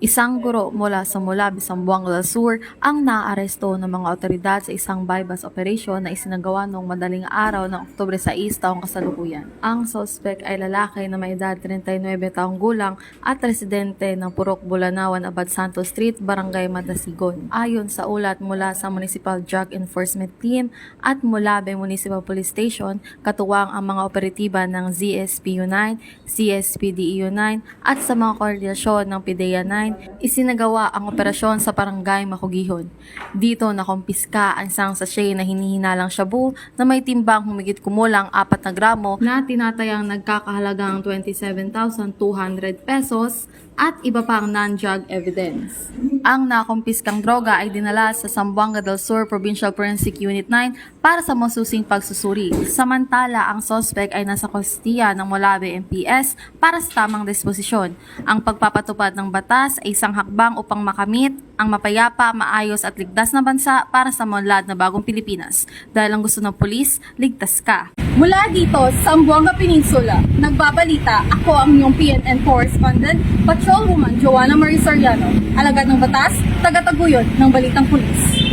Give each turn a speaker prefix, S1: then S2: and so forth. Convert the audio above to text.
S1: Isang guro mula sa Mulabi, Zamboanga del Sur ang naaresto ng mga otoridad sa isang bypass operation na isinagawa noong madaling araw ng Oktubre 6 taong kasalukuyan. Ang suspect ay lalaki na may edad 39 taong gulang at residente ng Purok Bulanawan, Abad Santos Street, Barangay Madasigon. Ayon sa ulat mula sa Municipal Drug Enforcement Team at Mulabi Municipal Police Station, katuwang ang mga operatiba ng ZSPU9, CSPDEU9 at sa mga koordinasyon ng PDEA 9, isinagawa ang operasyon sa Barangay Makugihon. Dito nakumpiska ang isang sachet na hinihinalang shabu na may timbang humigit kumulang 4 na gramo na tinatayang nagkakahalagang 27,200 pesos at iba pang non-drug evidence. Ang nakumpiskang droga ay dinala sa Zamboanga del Sur Provincial Forensic Unit 9 para sa masusing pagsusuri. Samantala, ang suspect ay nasa kustiya ng Mulabi MPS para sa tamang disposisyon. Ang pagpapatupad ng batas ay isang hakbang upang makamit ang mapayapa, maayos at ligtas na bansa para sa munlad na bagong Pilipinas. Dahil ang gusto ng pulis, ligtas ka.
S2: Mula dito sa Zamboanga Peninsula, nagbabalita ako ang inyong PNN correspondent, Patrolwoman Joanna Marie Soriano, alagad ng batas, taga-taguyod ng Balitang Pulis.